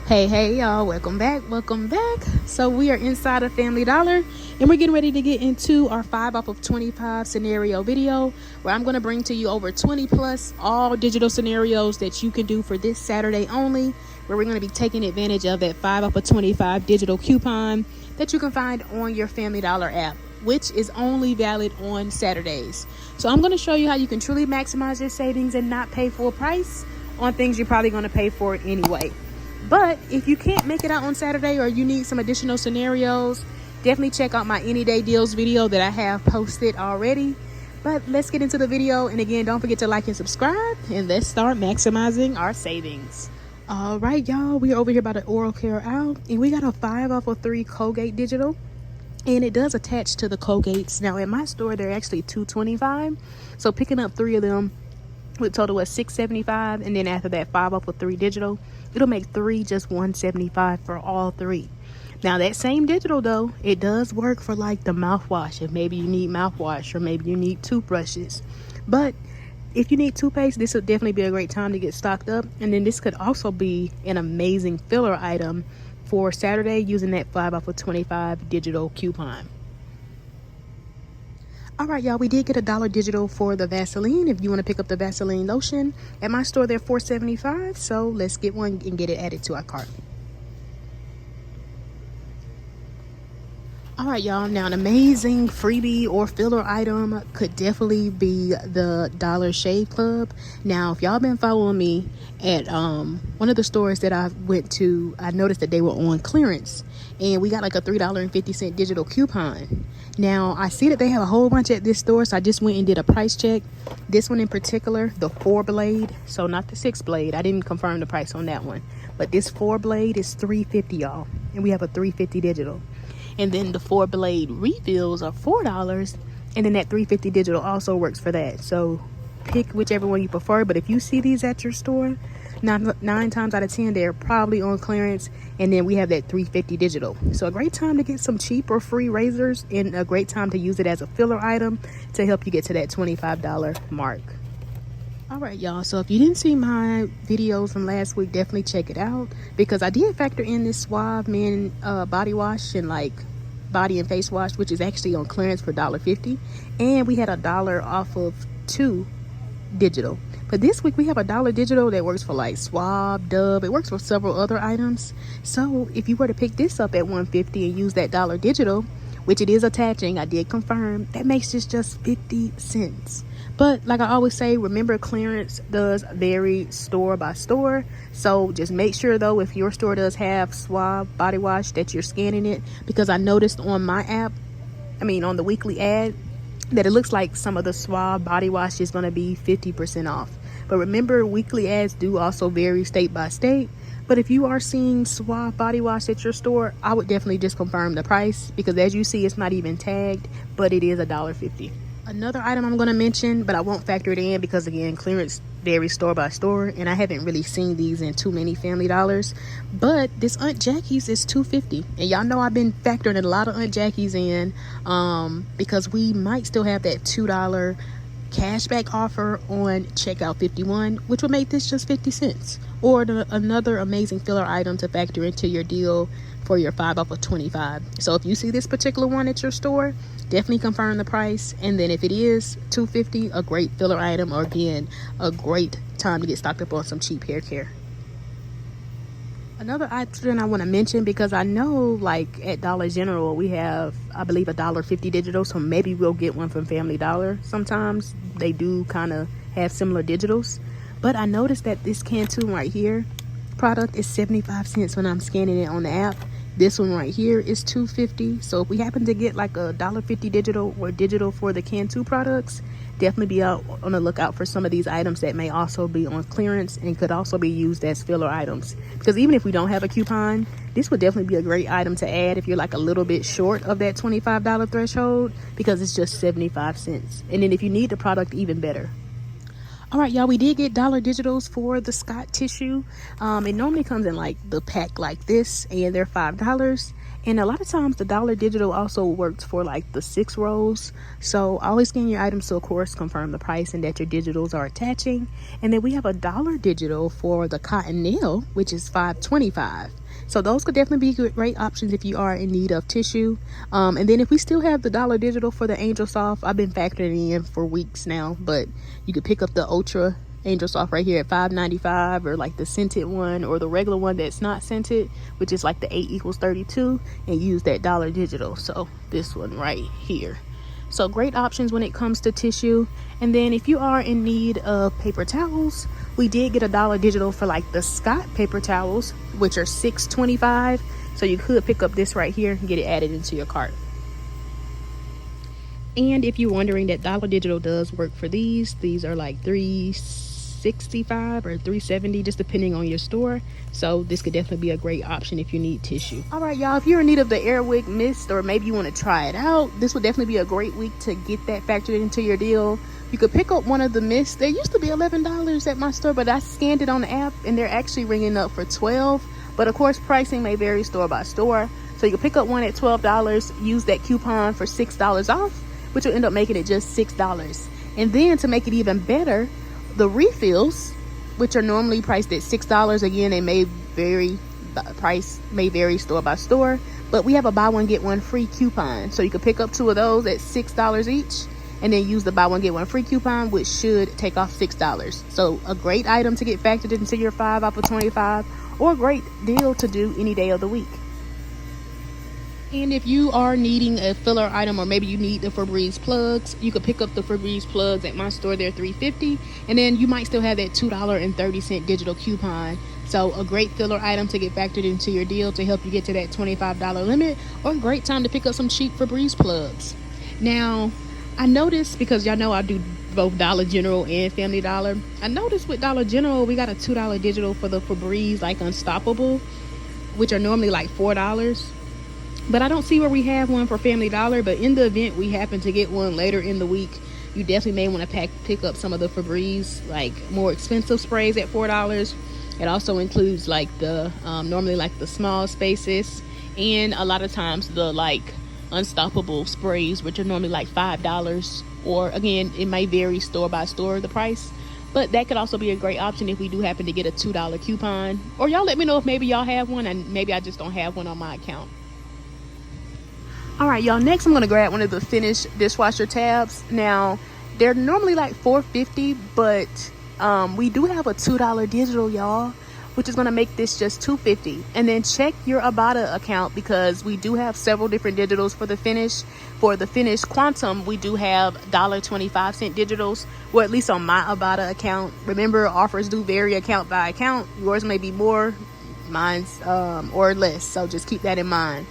Hey y'all, welcome back. So we are inside of Family Dollar and we're getting ready to get into our 5 off of 25 scenario video where I'm going to bring to you over 20 plus all digital scenarios that you can do for this Saturday only, where we're going to be taking advantage of that 5 off of 25 digital coupon that you can find on your Family Dollar app, which is only valid on Saturdays. So I'm going to show you how you can truly maximize your savings and not pay full price on things you're probably going to pay for anyway. But if you can't make it out on Saturday or you need some additional scenarios, definitely check out my Any Day Deals video that I have posted already. But let's get into the video. And again, don't forget to like and subscribe. And let's start maximizing our savings. All right, y'all. We're over here by the oral care aisle. And we got a 5 off of 3 Colgate digital. And it does attach to the Colgates. Now, at my store, they're actually $2.25. So picking up 3 of them would total at $6.75, and then after that 5 off of 3 digital, it'll make 3 just $1.75 for all 3. Now that same digital though, it does work for like the mouthwash if maybe you need mouthwash or maybe you need toothbrushes. But if you need toothpaste, this would definitely be a great time to get stocked up. And then this could also be an amazing filler item for Saturday using that 5 off of 25 digital coupon. All right, y'all, we did get $1 digital for the Vaseline. If you want to pick up the Vaseline lotion, at my store they're $4.75. So let's get one and get it added to our cart. All right, y'all, now an amazing freebie or filler item could definitely be the Dollar Shave Club. Now, if y'all been following me at one of the stores that I went to, I noticed that they were on clearance and we got like a $3.50 digital coupon. Now, I see that they have a whole bunch at this store, so I just went and did a price check. This one in particular, the 4-blade, so not the 6-blade. I didn't confirm the price on that one, but this 4-blade is $3.50, y'all, and we have a $3.50 digital. And then the 4-blade refills are $4, and then that $3.50 digital also works for that. So pick whichever one you prefer, but if you see these at your store, 9 times out of 10 they're probably on clearance. And then we have that $3.50 digital, so a great time to get some cheap or free razors and a great time to use it as a filler item to help you get to that $25 mark. All right, y'all, so if you didn't see my videos from last week, definitely check it out, because I did factor in this Suave men body wash and like body and face wash, which is actually on clearance for $1.50, and we had $1 off of 2 digital. But this week we have $1 digital that works for like Suave, Dove. It works for several other items. So if you were to pick this up at $1.50 and use that $1 digital, which it is attaching, I did confirm, that makes this just 50 cents. But like I always say, remember, clearance does vary store by store. So just make sure though, if your store does have Suave body wash, that you're scanning it, because I noticed on my app, on the weekly ad, that it looks like some of the Suave body wash is going to be 50% off. But remember, weekly ads do also vary state by state. But if you are seeing Suave body wash at your store, I would definitely just confirm the price, because as you see, it's not even tagged, but it is $1.50. Another item I'm going to mention, but I won't factor it in because again, clearance varies store by store, and I haven't really seen these in too many Family Dollars. But this Aunt Jackie's is $2.50, and y'all know I've been factoring a lot of Aunt Jackie's in because we might still have that $2 cashback offer on checkout 51, which would make this just 50 cents, or another amazing filler item to factor into your deal for your 5 off of 25. So if you see this particular one at your store, definitely confirm the price, and then if it is $2.50, a great filler item, or again, a great time to get stocked up on some cheap hair care. Another item I want to mention, because I know like at Dollar General we have, I believe, a $1.50 digital, so maybe we'll get one from Family Dollar. Sometimes they do kind of have similar digitals, but I noticed that this Cantu right here product is 75 cents when I'm scanning it on the app. This one right here is $2.50. So if we happen to get like a $1.50 digital or digital for the Cantu products, definitely be out on the lookout for some of these items that may also be on clearance and could also be used as filler items. Because even if we don't have a coupon, this would definitely be a great item to add if you're like a little bit short of that $25 threshold, because it's just 75 cents. And then if you need the product, even better. All right, y'all, we did get Dollar Digitals for the Scott tissue. It normally comes in like the pack like this, and they're $5. And a lot of times the Dollar Digital also works for like the 6 rolls. So always scan your items to, of course, confirm the price and that your digitals are attaching. And then we have a Dollar Digital for the cotton nail, which is $5.25. So those could definitely be great options if you are in need of tissue. And then if we still have the Dollar Digital for the Angel Soft, I've been factoring it in for weeks now, but you could pick up the Ultra Angel Soft right here at $5.95, or like the scented one, or the regular one that's not scented, which is like the 8 equals 32, and use that Dollar Digital. So this one right here. So great options when it comes to tissue. And then if you are in need of paper towels, we did get a Dollar Digital for like the Scott paper towels, which are $6.25. So you could pick up this right here and get it added into your cart. And if you're wondering, that Dollar Digital does work for these are like $3.65 or $3.70, just depending on your store. So this could definitely be a great option if you need tissue. All right, y'all, if you're in need of the Airwick mist, or maybe you want to try it out, this would definitely be a great week to get that factored into your deal. You could pick up one of the mists. They used to be $11 at my store, but I scanned it on the app and they're actually ringing up for $12. But of course, pricing may vary store by store. So you can pick up one at $12, use that coupon for $6 off, which will end up making it just $6. And then to make it even better, the refills, which are normally priced at $6, again, they may vary, price may vary store by store, but we have a buy one get one free coupon. So you can pick up 2 of those at $6 each, and then use the buy one get one free coupon, which should take off $6. So a great item to get factored into your 5 off of 25, or a great deal to do any day of the week. And if you are needing a filler item, or maybe you need the Febreze plugs, you could pick up the Febreze plugs at my store. They're $3.50, and then you might still have that $2.30 digital coupon. So a great filler item to get factored into your deal to help you get to that $25 limit, or a great time to pick up some cheap Febreze plugs. Now, I noticed, because y'all know I do both Dollar General and Family Dollar, I noticed with Dollar General we got a $2 digital for the Febreze like Unstoppable, which are normally like $4. But I don't see where we have one for Family Dollar. But in the event we happen to get one later in the week, you definitely may want to pick up some of the Febreze like more expensive sprays at $4. It also includes like the normally like the small spaces, and a lot of times the like Unstoppable sprays, which are normally like $5, or again, it may vary store by store the price. But that could also be a great option if we do happen to get a $2 coupon. Or y'all let me know if maybe y'all have one, and maybe I just don't have one on my account. All right, y'all, next I'm going to grab one of the Finish dishwasher tabs. Now, they're normally like $4.50, but we do have a $2 digital, y'all, which is going to make this just $2.50. And then check your IBOTTA account, because we do have several different digitals for the Finish. For the Finish Quantum, we do have $1.25 digitals, or at least on my IBOTTA account. Remember, offers do vary account by account. Yours may be more, mine's or less, so just keep that in mind.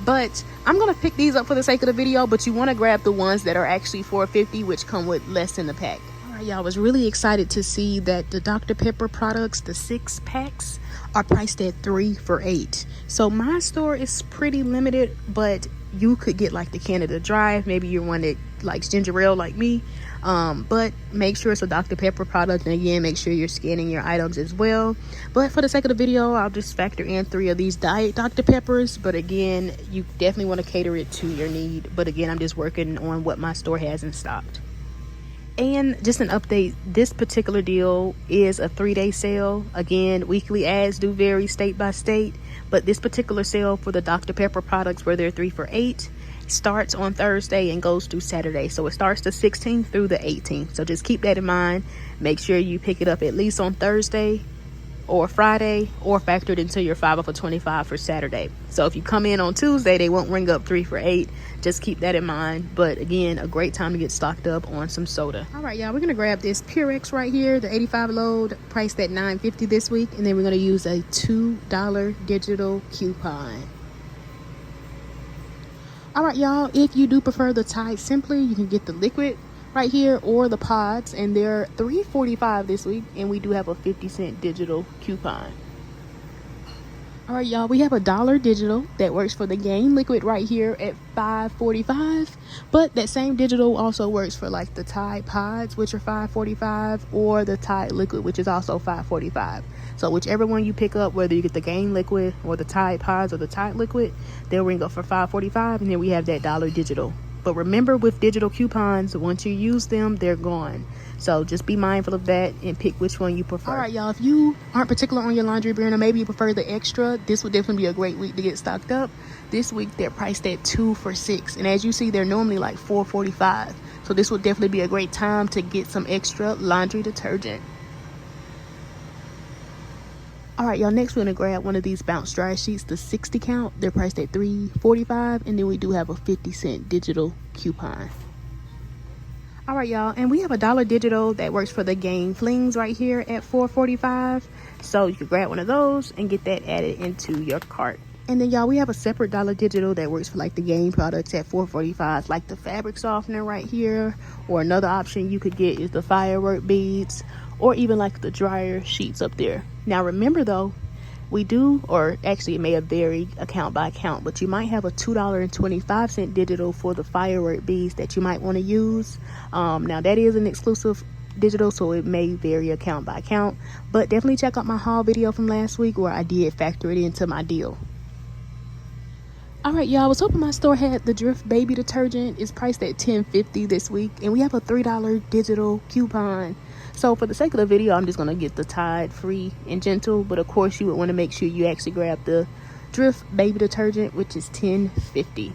But I'm going to pick these up for the sake of the video, but you want to grab the ones that are actually $4.50, which come with less in the pack. All right, y'all, I was really excited to see that the Dr. Pepper products, the 6 packs, are priced at 3 for $8. So my store is pretty limited, but you could get like the Canada Dry. Maybe you're one that likes ginger ale like me. But make sure it's a Dr. Pepper product, and again, make sure you're scanning your items as well. But for the sake of the video, I'll just factor in 3 of these Diet Dr. Peppers. But again, you definitely want to cater it to your need. But again, I'm just working on what my store has in stock. And just an update, this particular deal is a 3-day sale. Again, weekly ads do vary state by state, but this particular sale for the Dr. Pepper products, where they're 3 for $8, starts on Thursday and goes through Saturday. So it starts the 16th through the 18th. So just keep that in mind. Make sure you pick it up at least on Thursday or Friday, or factor it into your 5 off of 25 for Saturday. So if you come in on Tuesday, they won't ring up 3 for $8. Just keep that in mind. But again, a great time to get stocked up on some soda. All right, y'all, we're gonna grab this Purex right here, the 85 load, priced at $9.50 this week, and then we're gonna use a $2 digital coupon. All right, y'all, if you do prefer the Tide Simply, you can get the liquid right here or the pods, and they're $3.45 this week, and we do have a 50-cent digital coupon. All right, y'all, we have a dollar digital that works for the Gain liquid right here at $5.45, but that same digital also works for like the Tide Pods, which are $5.45, or the Tide liquid, which is also $5.45. So whichever one you pick up, whether you get the Gain liquid or the Tide Pods or the Tide liquid, they'll ring up for $5.45, and then we have that dollar digital. But remember, with digital coupons, once you use them, they're gone. So just be mindful of that and pick which one you prefer. All right, y'all, if you aren't particular on your laundry bin, or maybe you prefer the extra, this would definitely be a great week to get stocked up. This week, they're priced at 2 for $6. And as you see, they're normally like $4.45. So this would definitely be a great time to get some extra laundry detergent. All right, y'all, next we're gonna grab one of these bounce dry sheets, the 60 count. They're priced at $3.45, and then we do have a 50-cent digital coupon. All right, y'all, and we have a dollar digital that works for the Gain flings right here at $4.45. So you can grab one of those and get that added into your cart. And then, y'all, we have a separate dollar digital that works for like the Gain products at $4.45, like the fabric softener right here. Or another option you could get is the firework beads, or even like the dryer sheets up there. Now remember though, we do, or actually it may have varied account by account, but you might have a $2.25 digital for the firework beads that you might want to use. Now that is an exclusive digital, so it may vary account by account, but definitely check out my haul video from last week where I did factor it into my deal. All right, y'all, I was hoping my store had the Drift baby detergent. It's priced at $10.50 this week, and we have a $3 digital coupon. So for the sake of the video, I'm just gonna get the Tide Free and Gentle, but of course you would want to make sure you actually grab the Drift baby detergent, which is $10.50.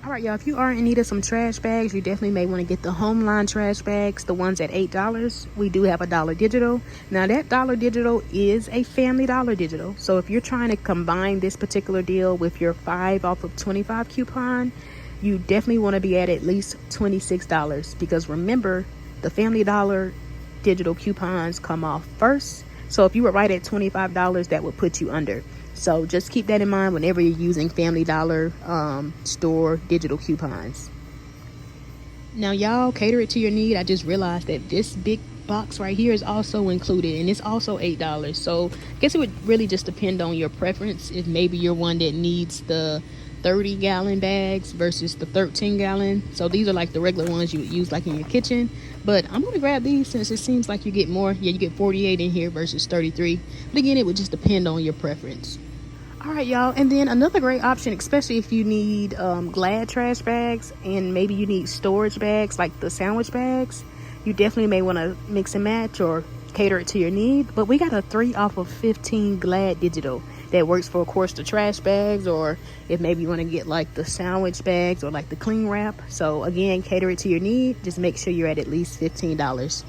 All right, y'all, if you are in need of some trash bags, you definitely may want to get the Homeline trash bags, the ones at $8. We do have a dollar digital. Now that dollar digital is a Family Dollar digital. So if you're trying to combine this particular deal with your 5 off of 25 coupon, you definitely want to be at least $26, because remember, the Family Dollar digital coupons come off first. So if you were right at $25, that would put you under. So just keep that in mind whenever you're using Family Dollar store digital coupons. Now, y'all, cater it to your need. I just realized that this big box right here is also included, and it's also $8. So I guess it would really just depend on your preference. If maybe you're one that needs the 30-gallon bags versus the 13-gallon. So these are like the regular ones you would use like in your kitchen. But I'm going to grab these since it seems like you get more. Yeah, you get 48 in here versus 33. But again, it would just depend on your preference. All right, y'all, and then another great option, especially if you need Glad trash bags, and maybe you need storage bags like the sandwich bags, you definitely may want to mix and match or cater it to your need. But we got a 3 off of 15 Glad digital that works for, of course, the trash bags, or if maybe you want to get like the sandwich bags or like the cling wrap. So again, cater it to your need. Just make sure you're at least $15.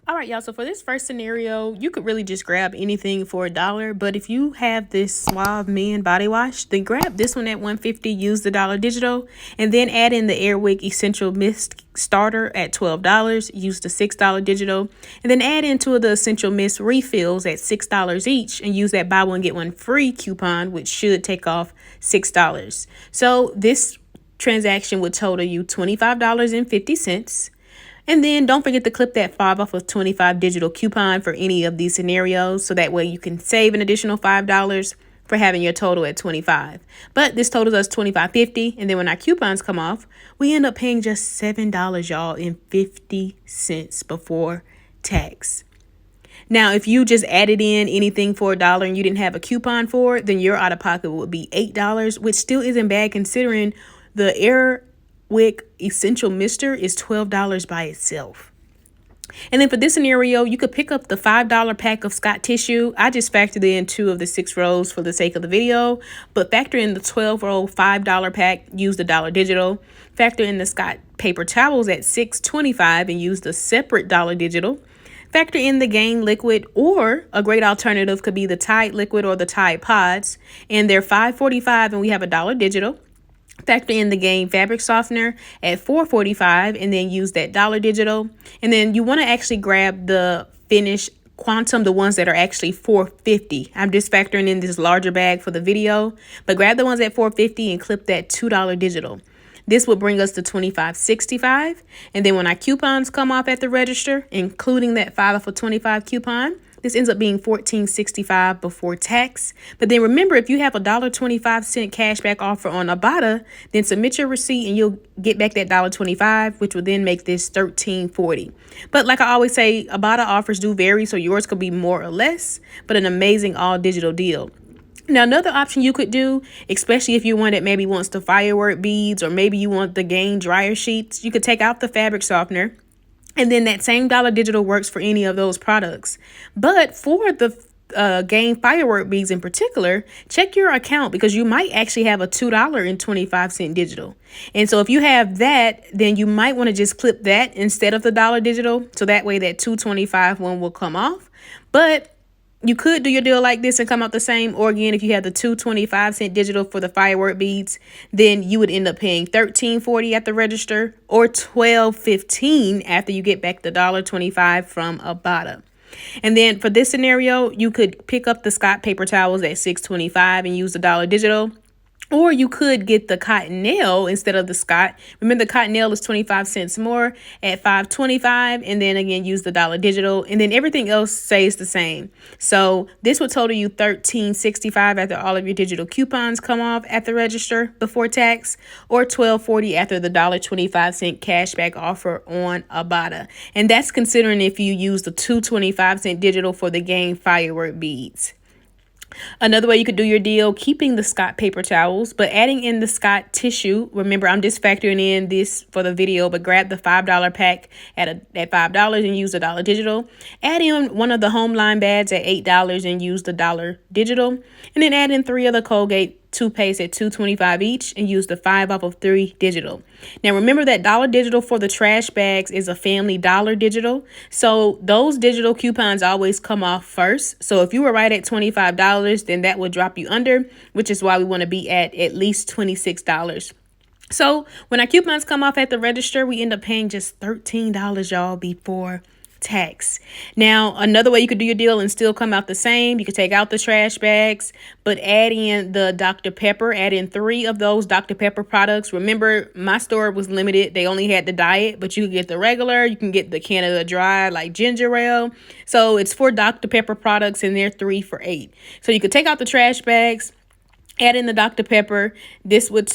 All right, y'all, so for this first scenario, you could really just grab anything for $1. But if you have this Suave Men body wash, then grab this one at $1.50, use the dollar digital, and then add in the Airwick Essential Mist Starter at $12, use the $6 digital, and then add in 2 of the Essential Mist refills at $6 each, and use that buy one get one free coupon, which should take off $6. So this transaction would total you $25.50. And then don't forget to clip that 5 off of 25 digital coupon for any of these scenarios, so that way you can save an additional $5 for having your total at $25. But this totals us $25.50, and then when our coupons come off, we end up paying just $7, y'all, and 50 cents before tax. Now, if you just added in anything for $1 and you didn't have a coupon for it, then your out of pocket would be $8, which still isn't bad considering the Airwick Essential Mister is $12 by itself. And then for this scenario, you could pick up the $5 pack of Scott tissue. I just factored in 2 of the 6 rolls for the sake of the video, but factor in the 12-roll $5 pack, use the dollar digital. Factor in the Scott paper towels at $6.25 and use the separate dollar digital. Factor in the Gain liquid, or a great alternative could be the Tide liquid or the Tide pods, and they're $5.45 and we have a dollar digital. Factor in the Gain fabric softener at $4.45 and then use that dollar digital. And then you want to actually grab the Finish Quantum, the ones that are actually $4.50. I'm just factoring in this larger bag for the video, but grab the ones at $4.50 and clip that $2 digital. This will bring us to $25.65. And then when our coupons come off at the register, including that 5 off of 25 coupon, This ends up being $14.65 before tax. But then remember, if you have a $1.25 cashback offer on IBOTTA, then submit your receipt and you'll get back that $1.25, which will then make this $13.40. But like I always say, IBOTTA offers do vary, so yours could be more or less, but an amazing all digital deal. Now, another option you could do, especially if you're one that maybe wants the firework beads, or maybe you want the Gain dryer sheets, you could take out the fabric softener, and then that same dollar digital works for any of those products. But for the Gain firework beads in particular, check your account, because you might actually have a $2.25 digital. And so if you have that, then you might want to just clip that instead of the dollar digital, so that way that $2.25 one will come off. But you could do your deal like this and come out the same. Or again, if you have the $2.25 digital for the firework beads, then you would end up paying $13.40 at the register, or $12.15 after you get back the $1.25 from IBOTTA. And then for this scenario, you could pick up the Scott paper towels at $6.25 and use the dollar digital. Or you could get the Cottonelle instead of the Scott. Remember, the Cottonelle is 25 cents more at $5.25, and then again use the dollar digital, and then everything else stays the same. So this would total you $13.65 after all of your digital coupons come off at the register before tax, or $12.40 after the $1.25 cashback offer on IBOTTA. And that's considering if you use the $2.25 digital for the Gain firework beads. Another way you could do your deal, keeping the Scott paper towels, but adding in the Scott tissue. Remember, I'm just factoring in this for the video, but grab the $5 pack at $5 and use the dollar digital. Add in one of the home line bags at $8 and use the dollar digital. And then add in 3 of the Colgate toothpaste at $2.25 each and use the 5 off of 3 digital. Now remember that dollar digital for the trash bags is a family dollar digital, so those digital coupons always come off first. So if you were right at $25, then that would drop you under, which is why we want to be at least $26. So when our coupons come off at the register, we end up paying just $13, y'all, before tax. Now, another way you could do your deal and still come out the same, you could take out the trash bags, but add in the Dr. Pepper. Add in 3 of those Dr. Pepper products. Remember, my store was limited. They only had the diet, but you can get the regular. You can get the Canada Dry, like ginger ale. So it's 4 Dr. Pepper products, and they're 3 for $8. So you could take out the trash bags, add in the Dr. Pepper. This would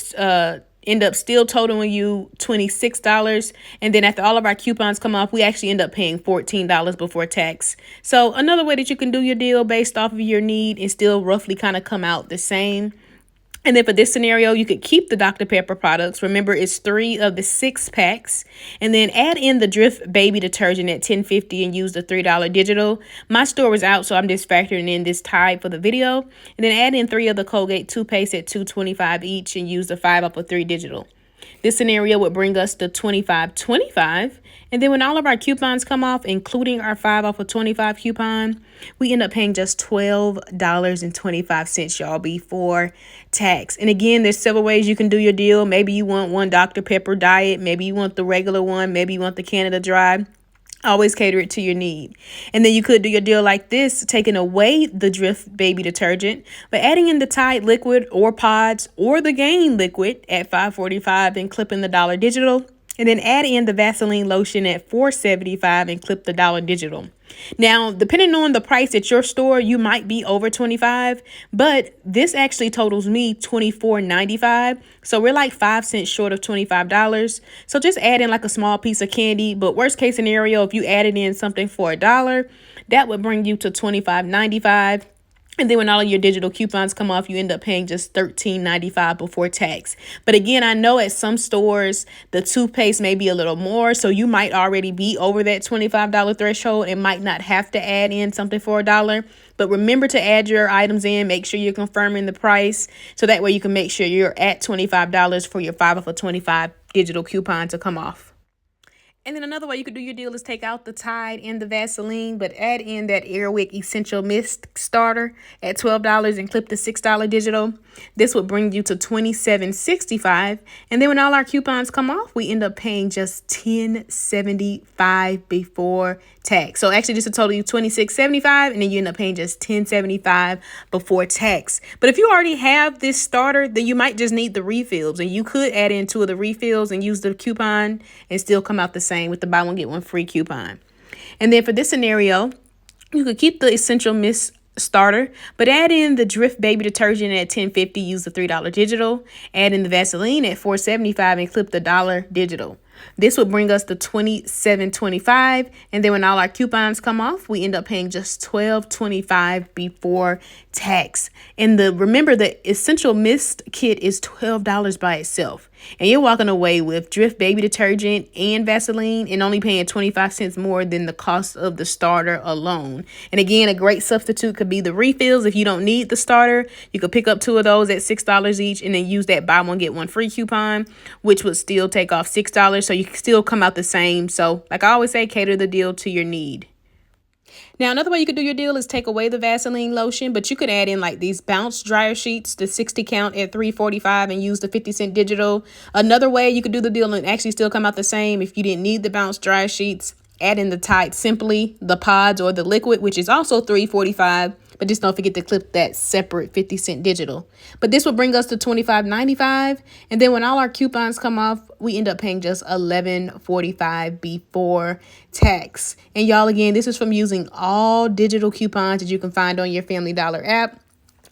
end up still totaling you $26. And then after all of our coupons come off, we actually end up paying $14 before tax. So another way that you can do your deal based off of your need and still roughly kind of come out the same. And then for this scenario, you could keep the Dr. Pepper products. Remember, it's 3 of the 6 packs. And then add in the Drif baby detergent at $10.50 and use the $3 digital. My store was out, so I'm just factoring in this Tide for the video. And then add in 3 of the Colgate toothpaste at $2.25 each and use the 5 off of 3 digital. This scenario would bring us to $25.25. And then when all of our coupons come off, including our 5 off of 25 coupon, we end up paying just $12.25, y'all, before tax. And again, there's several ways you can do your deal. Maybe you want one Dr. Pepper diet. Maybe you want the regular one. Maybe you want the Canada Dry. Always cater it to your need. And then you could do your deal like this, taking away the Drif baby detergent, but adding in the Tide liquid or pods or the Gain liquid at $5.45 and clipping the dollar digital. And then add in the Vaseline lotion at $4.75 and clip the dollar digital. Now, depending on the price at your store, you might be over $25, but this actually totals me $24.95. So we're like 5 cents short of $25. So just add in like a small piece of candy. But worst case scenario, if you added in something for $1, that would bring you to $25.95. And then when all of your digital coupons come off, you end up paying just $13.95 before tax. But again, I know at some stores, the toothpaste may be a little more. So you might already be over that $25 threshold and might not have to add in something for $1. But remember to add your items in. Make sure you're confirming the price. So that way you can make sure you're at $25 for your 5 off of 25 digital coupon to come off. And then another way you could do your deal is take out the Tide and the Vaseline, but add in that Airwick Essential Mist Starter at $12 and clip the $6 digital. This would bring you to $27.65. And then when all our coupons come off, we end up paying just $10.75 before tax. So actually just a total of $26.75, and then you end up paying just $10.75 before tax. But if you already have this starter, then you might just need the refills, and you could add in 2 of the refills and use the coupon and still come out the same with the buy one get one free coupon. And then for this scenario, You could keep the Essential Mist starter, but add in the Drift baby detergent at $10.50, use the $3 digital. Add in the Vaseline at $4.75 and clip the $1 digital. This would bring us to $27.25, and then when all our coupons come off, we end up paying just $12.25 before tax. And remember, the Essential Mist kit is $12 by itself, and you're walking away with Drift baby detergent and Vaseline and only paying 25 cents more than the cost of the starter alone. And again, a great substitute could be the refills. If you don't need the starter, you could pick up 2 of those at $6 each and then use that buy one get one free coupon, which would still take off $6, so you can still come out the same. So like I always say, cater the deal to your need. Now, another way you could do your deal is take away the Vaseline lotion, but you could add in like these bounce dryer sheets, the 60 count at $3.45, and use the 50-cent digital. Another way you could do the deal and actually still come out the same, if you didn't need the bounce dryer sheets, add in the Tide Simply, the pods, or the liquid, which is also $3.45. But just don't forget to clip that separate 50-cent digital. But this will bring us to $25.95. And then when all our coupons come off, we end up paying just $11.45 before tax. And y'all, again, this is from using all digital coupons that you can find on your Family Dollar app.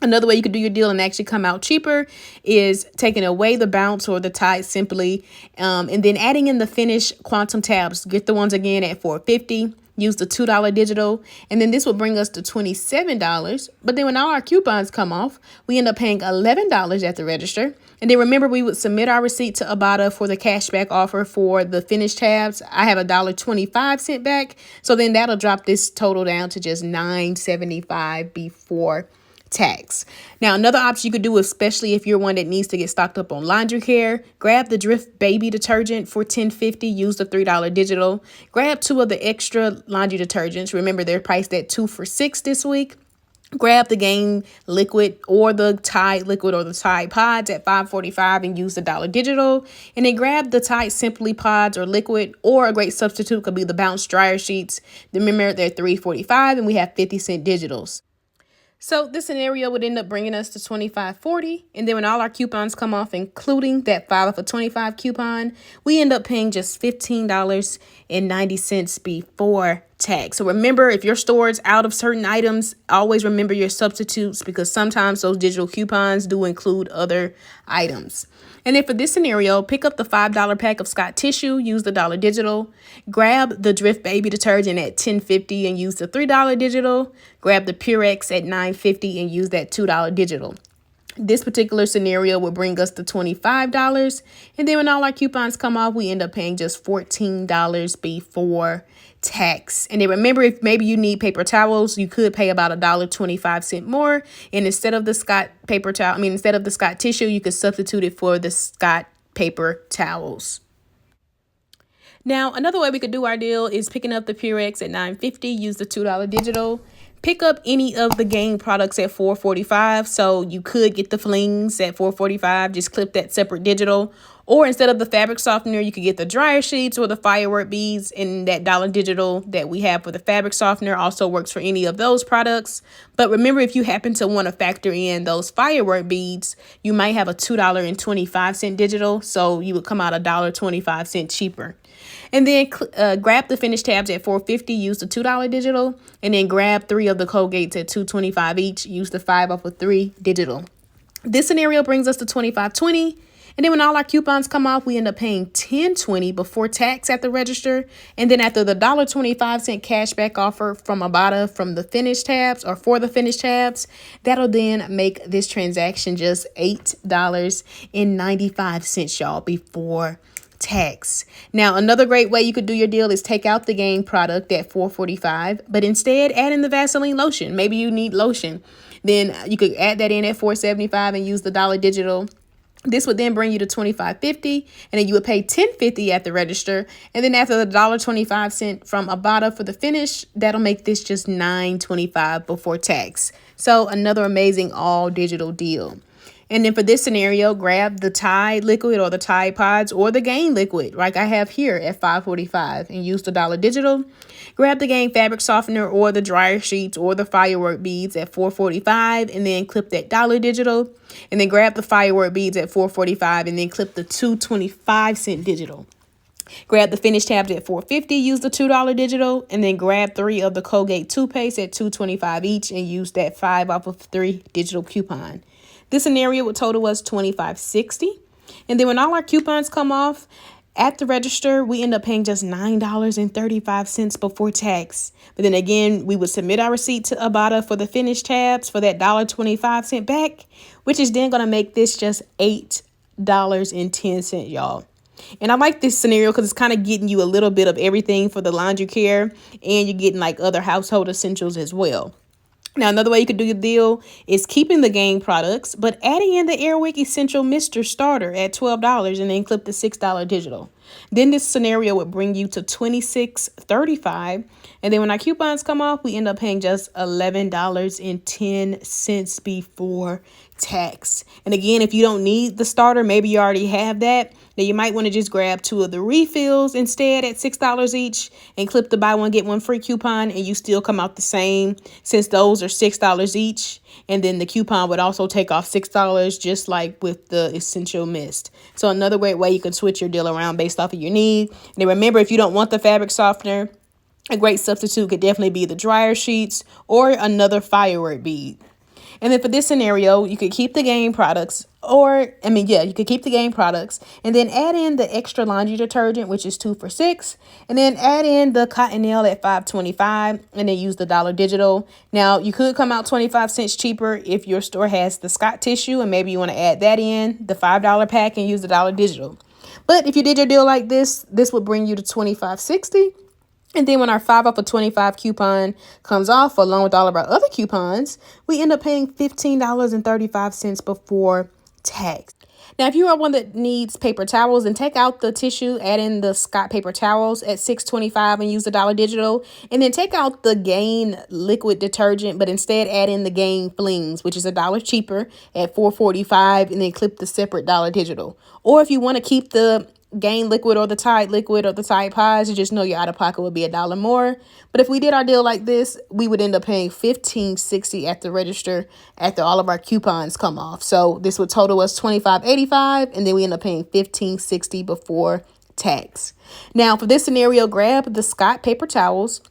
Another way you could do your deal and actually come out cheaper is taking away the bounce or the Tide Simply, and then adding in the Finish Quantum tabs. Get the ones again at $4.50. Use the $2 digital, and then this will bring us to $27. But then when all our coupons come off, we end up paying $11 at the register. And then remember, we would submit our receipt to IBOTTA for the cashback offer for the Finish tabs. I have $1.25 sent back, so then that'll drop this total down to just $9.75 before tax. Now, another option you could do, especially if you're one that needs to get stocked up on laundry care, grab the Drift baby detergent for $10.50, use the $3 digital. Grab 2 of the extra laundry detergents. Remember, they're priced at 2 for $6 this week. Grab the Gain liquid or the Tide liquid or the Tide pods at $5.45 and use the $1 digital. And then grab the Tide Simply pods or liquid, or a great substitute could be the bounce dryer sheets. Remember, they're $3.45 and we have 50-cent digitals. So this scenario would end up bringing us to $25.40. And then when all our coupons come off, including that 5 for $25 coupon, we end up paying just $15.90 before tax. So remember, if your store is out of certain items, always remember your substitutes, because sometimes those digital coupons do include other items. And then for this scenario, pick up the $5 pack of Scott tissue, use the $1 digital. Grab the Drift baby detergent at $10.50 and use the $3 digital. Grab the Purex at $9.50 and use that $2 digital. This particular scenario will bring us to $25. And then when all our coupons come off, we end up paying just $14 before tax. And then remember, if maybe you need paper towels, you could pay about $1.25 more. And instead of the Scott instead of the Scott tissue, you could substitute it for the Scott paper towels. Now, another way we could do our deal is picking up the Purex at $9.50, use the $2 digital. Pick up any of the Gain products at $4.45. So you could get the flings at $4.45, just clip that separate digital. Or instead of the fabric softener, you could get the dryer sheets or the firework beads, and that $1 digital that we have for the fabric softener also works for any of those products. But remember, if you happen to want to factor in those firework beads, you might have a $2.25 digital. So you would come out $1.25 cheaper. And then grab the Finish tabs at $4.50, use the $2 digital, and then grab 3 of the Colgates at $2.25 each, use the 5 off of 3 digital. This scenario brings us to $25.20. And then when all our coupons come off, we end up paying $10.20 before tax at the register. And then after the $1.25 cashback offer from IBOTTA from the Finish tabs, or for the Finish tabs, that'll then make this transaction just $8.95, y'all, before tax. Now, another great way you could do your deal is take out the Gain product at $4.45, but instead add in the Vaseline lotion. Maybe you need lotion. Then you could add that in at $4.75 and use the $1 digital. This would then bring you to $25.50, and then you would pay $10.50 at the register. And then after the $1.25 from IBOTTA for the Finish, that'll make this just $9.25 before tax. So another amazing all digital deal. And then for this scenario, grab the Tide liquid or the Tide pods or the Gain liquid, like I have here at $5.45, and use the $1 digital. Grab the Gain fabric softener or the dryer sheets or the firework beads at $4.45, and then clip that $1 digital. And then grab the firework beads at $4.45 and then clip the $2.25 digital. Grab the finish tabs at $4.50, use the $2 digital, and then grab 3 of the Colgate toothpaste at $2.25 each and use that 5 off of 3 digital coupon. This scenario would total us $25.60. And then when all our coupons come off at the register, we end up paying just $9.35 before tax. But then again, we would submit our receipt to IBOTTA for the finish tabs for that $1.25 sent back, which is then going to make this just $8.10, y'all. And I like this scenario because it's kind of getting you a little bit of everything for the laundry care, and you're getting like other household essentials as well. Now, another way you could do your deal is keeping the Gain products, but adding in the Airwick Essential Mister Starter at $12 and then clip the $6 digital. Then this scenario would bring you to $26.35. And then when our coupons come off, we end up paying just $11.10 before tax. And again, if you don't need the starter, maybe you already have that, then you might want to just grab 2 of the refills instead at $6 each and clip the buy one get one free coupon, and you still come out the same since those are $6 each. And then the coupon would also take off $6 just like with the Essential Mist. So another great way you can switch your deal around based off of your need. And then remember, if you don't want the fabric softener, a great substitute could definitely be the dryer sheets or another firework bead. And then for this scenario, you could keep the Gain products, you could keep the Gain products and then add in the extra laundry detergent, which is 2 for $6, and then add in the Cottonelle at $5.25 and then use the dollar digital. Now, you could come out 25 cents cheaper if your store has the Scott tissue and maybe you want to add that in, the $5 pack, and use the dollar digital. But if you did your deal like this would bring you to $25.60. And then when our 5 off of 25 coupon comes off, along with all of our other coupons, we end up paying $15.35 before tax. Now, if you are one that needs paper towels, then take out the tissue, add in the Scott paper towels at $6.25 and use the dollar digital. And then take out the Gain liquid detergent, but instead add in the Gain flings, which is $1 cheaper at $4.45, and then clip the separate dollar digital. Or if you want to keep the Gain liquid or the Tide liquid or the Tide Pods, you just know your out of pocket would be $1 more. But if we did our deal like this, we would end up paying $15.60 at the register after all of our coupons come off. So this would total us $25.85, and then we end up paying $15.60 before tax. Now for this scenario, grab the Scott paper towels.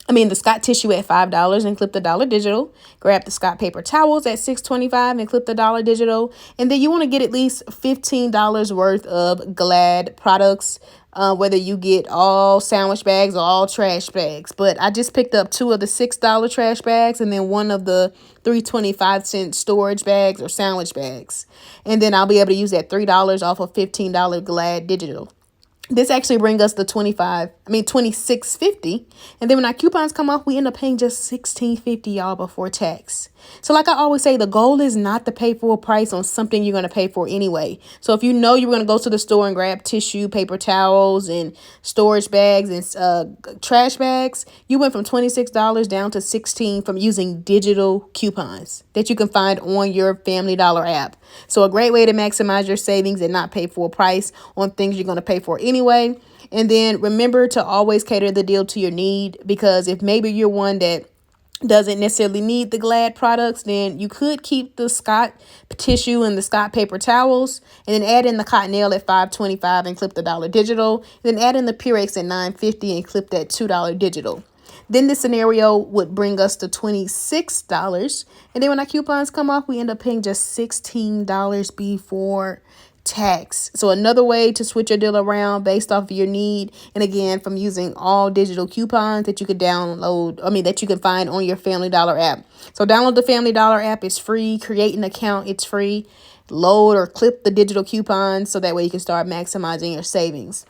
The Scott tissue at $5 and clip the dollar digital. Grab the Scott paper towels at $6.25 and clip the dollar digital. And then you want to get at least $15 worth of Glad products, whether you get all sandwich bags or all trash bags. But I just picked up 2 of the $6 trash bags and then 1 of the 3.25 storage bags or sandwich bags. And then I'll be able to use that $3 off of $15 Glad digital. This actually brings us to $26.50. And then when our coupons come off, we end up paying just $16.50, y'all, before tax. So like I always say, the goal is not to pay full price on something you're going to pay for anyway. So if you know you're going to go to the store and grab tissue, paper towels, and storage bags and trash bags, you went from $26 down to $16 from using digital coupons that you can find on your Family Dollar app. So a great way to maximize your savings and not pay full price on things you're going to pay for anyway. And then remember to always cater the deal to your need, because if maybe you're one that doesn't necessarily need the Glad products, then you could keep the Scott tissue and the Scott paper towels, and then add in the Cottonelle at $5.25 and clip the dollar digital. And then add in the Purex at $9.50 and clip that $2 digital. Then this scenario would bring us to $26. And then when our coupons come off, we end up paying just $16 before tax. So another way to switch your deal around based off of your need, and again, from using all digital coupons that you could that you can find on your Family Dollar app. So download the Family Dollar app. It's free. Create an account. It's free. Load or clip the digital coupons so that way you can start maximizing your savings.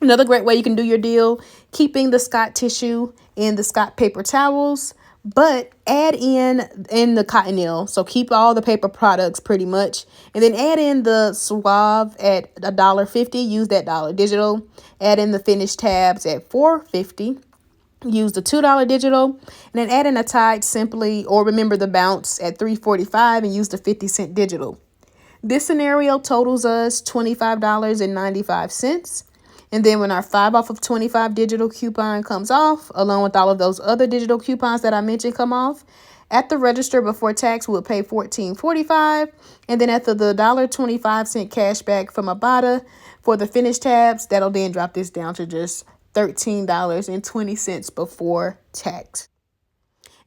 Another great way you can do your deal, keeping the Scott tissue and the Scott paper towels, but add in the Cottonelle. So keep all the paper products pretty much. And then add in the Suave at $1.50. Use that dollar digital. Add in the finished tabs at $4.50. Use the $2 digital. And then add in a Tide Simply or Remember the Bounce at $3.45 and use the 50-cent digital. This scenario totals us $25.95. And then when our 5 off of 25 digital coupon comes off, along with all of those other digital coupons that I mentioned come off, At the register before tax, we'll pay $14.45. And then after the $1.25 cash back from Ibotta for the finished tabs, that'll then drop this down to just $13.20 before tax.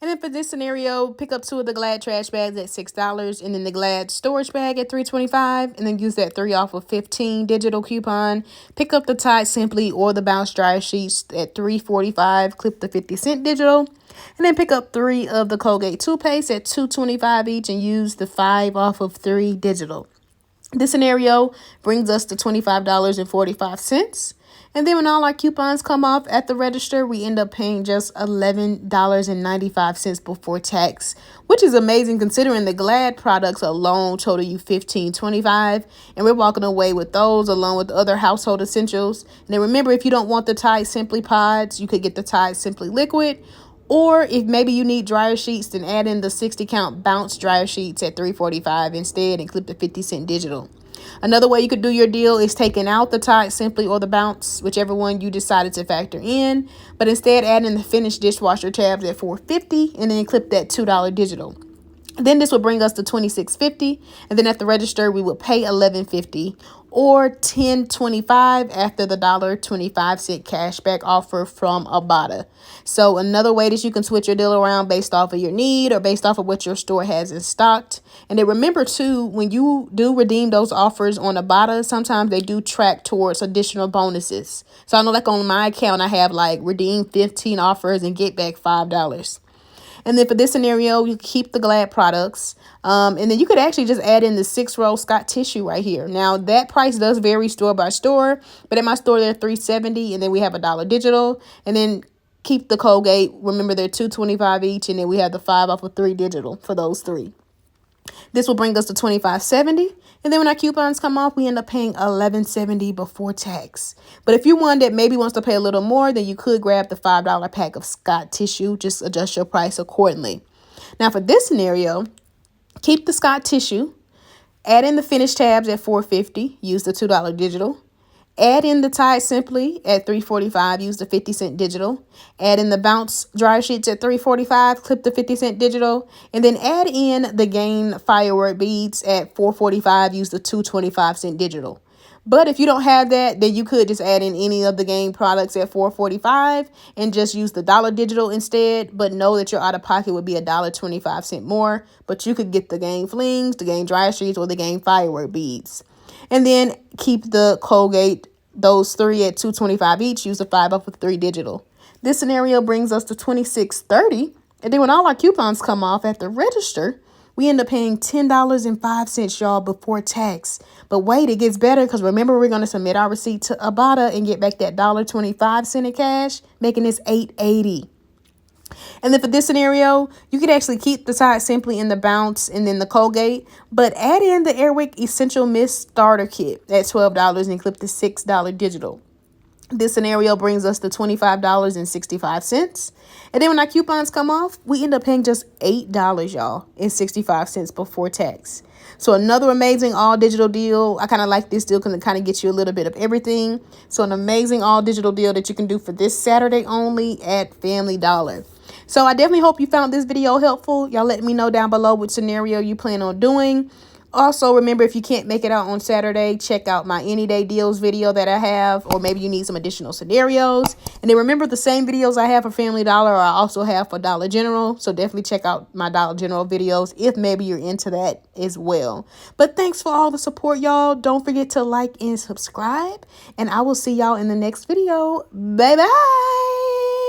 And then for this scenario, pick up 2 of the Glad trash bags at $6, and then the Glad storage bag at $3.25, and then use that 3 off of 15 digital coupon. Pick up the Tide Simply or the Bounce dryer sheets at $3.45, clip the 50-cent digital. And then pick up 3 of the Colgate toothpaste at $2.25 each, and use the 5 off of 3 digital. This scenario brings us to $25.45. And then when all our coupons come off at the register, we end up paying just $11.95 before tax, which is amazing considering the Glad products alone total you $15.25, and we're walking away with those along with other household essentials. And then remember, if you don't want the Tide Simply pods, you could get the Tide Simply liquid, or if maybe you need dryer sheets, then add in the 60 count Bounce dryer sheets at $3.45 instead and clip the 50-cent digital. Another way you could do your deal is taking out the Tide Simply or the Bounce, whichever one you decided to factor in, but instead add in the finished dishwasher tabs at $4.50 and then clip that $2 digital. Then this will bring us to $26.50, and then at the register we will pay $11.50 or $10.25 after the $1.25 cashback offer from Ibotta. So another way that you can switch your deal around based off of your need or based off of what your store has in stock. And then remember too, when you do redeem those offers on Ibotta, sometimes they do track towards additional bonuses. So I know, like on my account, I have like redeem 15 offers and get back $5. And then for this scenario, you keep the Glad products. And then you could actually just add in the 6-roll Scott tissue right here. Now, that price does vary store by store, but at my store, they're $3.70, and then we have $1 digital. And then keep the Colgate. Remember, they're $2.25 each, and then we have the 5 off of 3 digital for those 3. This will bring us to $25.70. And then when our coupons come off, we end up paying $11.70 before tax. But if you're one that maybe wants to pay a little more, then you could grab the $5 pack of Scott tissue. Just adjust your price accordingly. Now for this scenario, keep the Scott tissue. Add in the finished tabs at $4.50. Use the $2 digital. Add in the Tide Simply at $3.45. Use the 50-cent digital. Add in the Bounce dryer sheets at $3.45. Clip the 50-cent digital. And then add in the Gain firework beads at $4.45. Use the 2.25-cent digital. But if you don't have that, then you could just add in any of the Gain products at $4.45 and just use the $1 digital instead. But know that your out-of-pocket would be $1.25 more. But you could get the Gain flings, the Gain dryer sheets, or the Gain firework beads. And then keep the Colgate, those 3 at $2.25 each. Use the 5 off of 3 digital. This scenario brings us to $26.30. And then when all our coupons come off at the register, we end up paying $10.05, y'all, before tax. But wait, it gets better, because remember, we're going to submit our receipt to Ibotta and get back that $1.25 in cash, making this $8.80. And then for this scenario, you could actually keep the Tide Simply in the Bounce and then the Colgate, but add in the Airwick Essential Mist Starter Kit at $12 and clip the $6 digital. This scenario brings us to $25.65. And then when our coupons come off, we end up paying just $8, y'all, and 65 cents before tax. So another amazing all digital deal. I kind of like this deal because it kind of gets you a little bit of everything. So an amazing all digital deal that you can do for this Saturday only at Family Dollar. So I definitely hope you found this video helpful. Y'all let me know down below which scenario you plan on doing. Also, remember, if you can't make it out on Saturday, check out my Any Day Deals video that I have, or maybe you need some additional scenarios. And then remember, the same videos I have for Family Dollar, I also have for Dollar General. So definitely check out my Dollar General videos if maybe you're into that as well. But thanks for all the support, y'all. Don't forget to like and subscribe. And I will see y'all in the next video. Bye-bye.